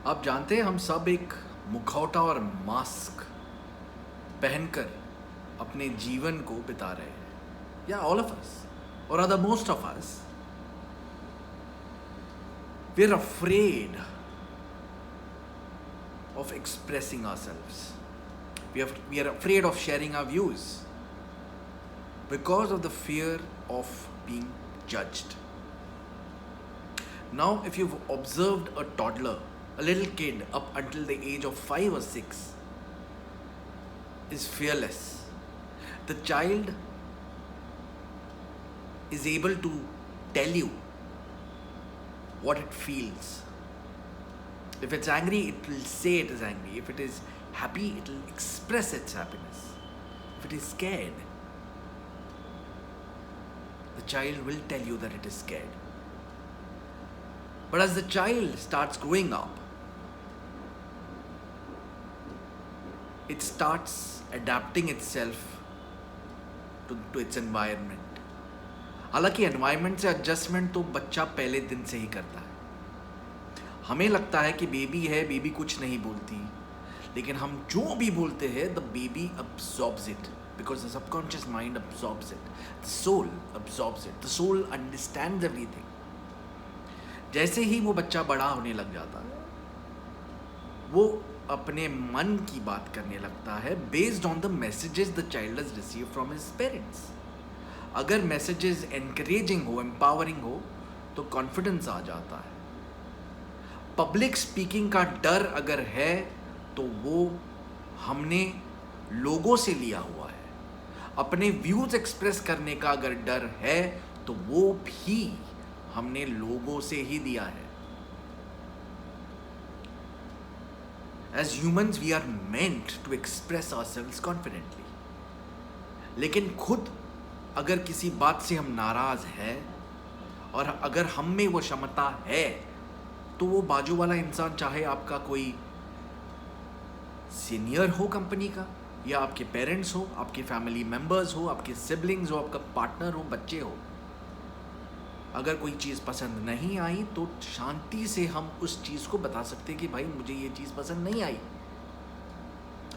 आप जानते हैं हम सब एक मुखौटा और मास्क पहनकर अपने जीवन को बिता रहे हैं, या ऑल ऑफ अस और other most of us we are afraid of expressing ourselves. We are afraid of sharing our views because of the fear of being judged. Now, if you've observed a toddler, a little kid up until the age of 5 or 6 is fearless. The child is able to tell you what it feels. If it's angry, it will say it is angry. If it is happy, it will express its happiness. If it is scared, the child will tell you that it is scared. But as the child starts growing up, it starts adapting itself to its environment. हालांकि environment से adjustment तो बच्चा पहले दिन से ही करता है. हमें लगता है कि बेबी है, बेबी कुछ नहीं बोलती, लेकिन हम जो भी बोलते हैं the baby absorbs it because the subconscious mind absorbs it, the soul absorbs it, the soul understands everything. जैसे ही वो बच्चा बड़ा होने लग जाता है वो अपने मन की बात करने लगता है based on the messages the child has receive from his parents. अगर मैसेजेस एनकरेजिंग हो, एम्पावरिंग हो, तो कॉन्फिडेंस आ जाता है. पब्लिक स्पीकिंग का डर अगर है तो वो हमने लोगों से लिया हुआ है. अपने व्यूज एक्सप्रेस करने का अगर डर है तो वो भी हमने लोगों से ही दिया है. As humans we are meant to express ourselves confidently. लेकिन खुद अगर किसी बात से हम नाराज हैं और अगर हम में वो क्षमता है तो वो बाजू वाला इंसान, चाहे आपका कोई सीनियर हो कंपनी का, या आपके पेरेंट्स हो, आपके फैमिली मेंबर्स हो, आपके सिबलिंग्स हो, आपका पार्टनर हो, बच्चे हो, अगर कोई चीज़ पसंद नहीं आई तो शांति से हम उस चीज़ को बता सकते हैं कि भाई मुझे ये चीज़ पसंद नहीं आई.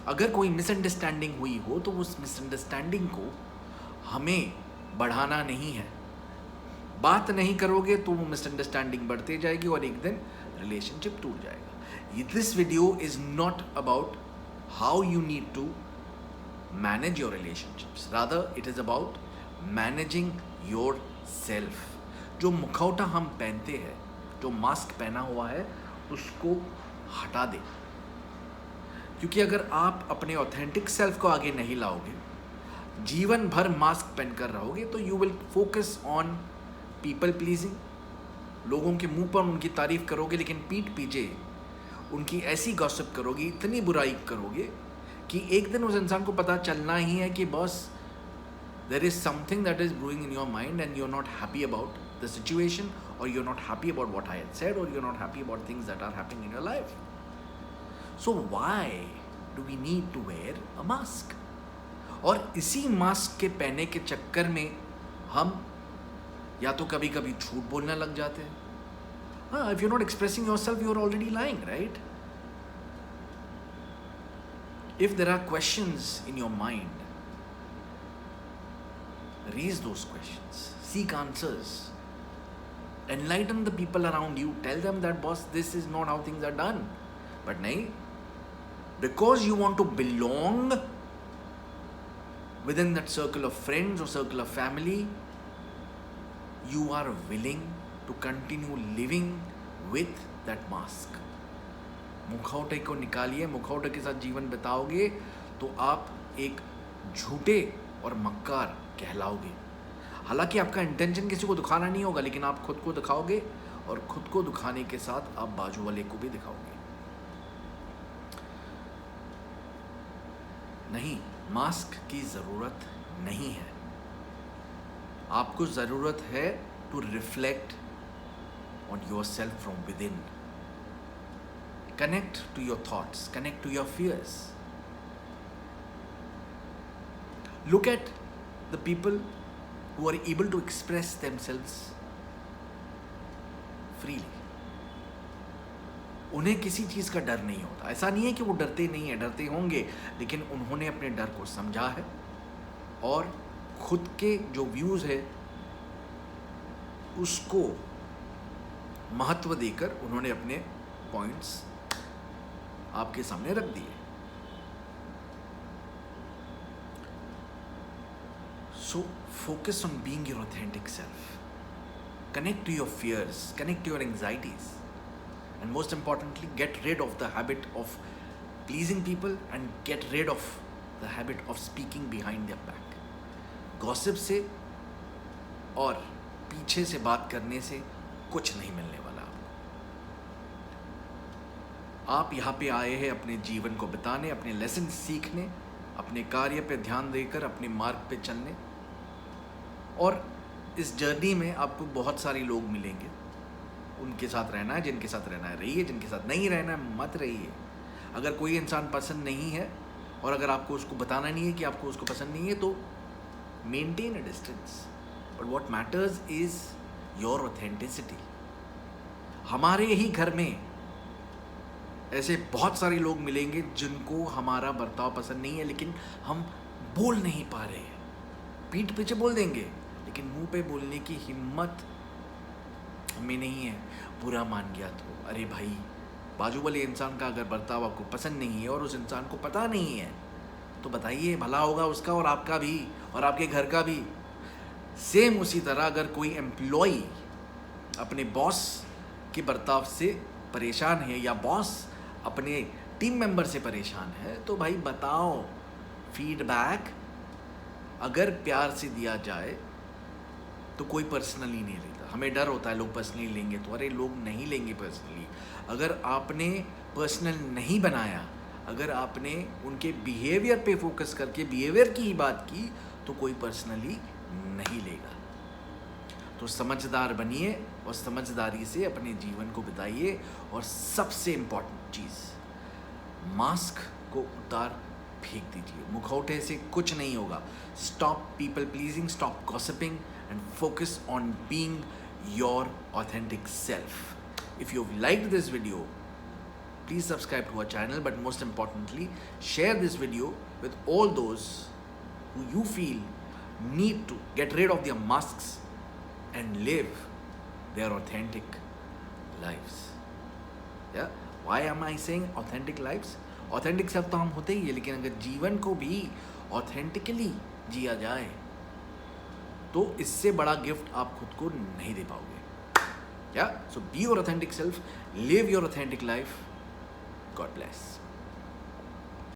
अगर कोई मिसअंडरस्टैंडिंग हुई हो तो उस मिसअंडरस्टैंडिंग को हमें बढ़ाना नहीं है. बात नहीं करोगे तो वो मिसअंडरस्टैंडिंग बढ़ती जाएगी और एक दिन रिलेशनशिप टूट जाएगा. This video is not about how you need to manage your relationships, rather it is about managing yourself. जो मुखौटा हम पहनते हैं, जो मास्क पहना हुआ है, उसको हटा दे. क्योंकि अगर आप अपने ऑथेंटिक सेल्फ को आगे नहीं लाओगे, जीवन भर मास्क पहनकर रहोगे, तो you will focus on people pleasing. लोगों के मुंह पर उनकी तारीफ करोगे लेकिन पीठ पीछे उनकी ऐसी गॉसिप करोगे, इतनी बुराई करोगे कि एक दिन उस इंसान को पता चलना ही है कि boss there is something that is brewing in your mind and you are not happy about the situation, और you are not happy about what I had said, और you are not happy about things that are happening in your life. So why do we need to wear a mask? और इसी mask के पहने के चक्कर में हम या तो कभी कभी झूठ बोलने लग जाते हैं. हाँ, if you not expressing yourself you are already lying, right? If there are questions in your mind, raise those questions, seek answers, enlighten the people around you, tell them that boss this is not how things are done. But nahi, because you want to belong within that circle of friends or circle of family, you are willing to continue living with that mask. मुखौटे को निकालिए. मुखौटे के साथ जीवन बिताओगे तो आप एक झूठे और मक्कार कहलाओगे. हालांकि आपका इंटेंशन किसी को दिखाना नहीं होगा, लेकिन आप खुद को दिखाओगे और खुद को दिखाने के साथ आप बाजू वाले को भी दिखाओगे. नहीं, मास्क की ज़रूरत नहीं है. आपको ज़रूरत है to reflect on yourself from within. Connect to your thoughts, connect to your fears. Look at the people who are able to express themselves freely. उन्हें किसी चीज़ का डर नहीं होता। ऐसा नहीं है कि वो डरते नहीं है, डरते होंगे, लेकिन उन्होंने अपने डर को समझा है और खुद के जो व्यूज़ है उसको महत्व देकर उन्होंने अपने पॉइंट्स आपके सामने रख दिए। So focus on being your authentic self. Connect to your fears, connect to your anxieties, and most importantly, get rid of the habit of pleasing people and get rid of the habit of speaking behind their back. Gossip से और पीछे से बात करने से कुछ नहीं मिलने वाला आपको। आप यहाँ पे आए हैं अपने जीवन को बिताने, अपने लेसन सीखने, अपने कार्य पे ध्यान देकर अपने मार्ग पे चलने। और इस जर्नी में आपको बहुत सारे लोग मिलेंगे, उनके साथ रहना है, जिनके साथ रहना है रहिए, जिनके साथ नहीं रहना है मत रहिए। अगर कोई इंसान पसंद नहीं है और अगर आपको उसको बताना नहीं है कि आपको उसको पसंद नहीं है तो maintain a distance, but what matters is your authenticity. हमारे ही घर में ऐसे बहुत सारे लोग मिलेंगे जिनको हमारा बर्ताव पसंद नहीं है, लेकिन हम बोल नहीं पा रहे हैं। पीठ पीछे बोल देंगे लेकिन मुंह पे बोलने की हिम्मत हमें नहीं है। बुरा मान गया तो अरे भाई, बाजू वाले इंसान का अगर बर्ताव आपको पसंद नहीं है और उस इंसान को पता नहीं है तो बताइए, भला होगा उसका और आपका भी और आपके घर का भी। सेम उसी तरह अगर कोई एम्प्लॉई अपने बॉस के बर्ताव से परेशान है या बॉस अपने टीम मेंबर से परेशान है तो भाई बताओ। फीडबैक अगर प्यार से दिया जाए तो कोई पर्सनली नहीं लेता। हमें डर होता है लोग पर्सनली लेंगे तो, अरे लोग नहीं लेंगे पर्सनली। अगर आपने पर्सनल नहीं बनाया, अगर आपने उनके बिहेवियर पे फोकस करके बिहेवियर की ही बात की तो कोई पर्सनली नहीं लेगा। तो समझदार बनिए और समझदारी से अपने जीवन को बिताइए। और सबसे इम्पॉर्टेंट चीज़, मास्क को उतार फेंक दीजिए, मुखौटे से कुछ नहीं होगा। Stop people pleasing, stop gossiping and focus on being your authentic self. If you liked this video, please subscribe to our channel, but most importantly share this video with all those who you feel need to get rid of their masks and live their authentic lives. Yeah, why am I saying authentic lives? Authentic self तो हम होते ही है, लेकिन अगर जीवन को भी authentically जिया जाए तो इससे बड़ा गिफ्ट आप खुद को नहीं दे पाओगे। Yeah, so be your authentic self, live your authentic life. God bless.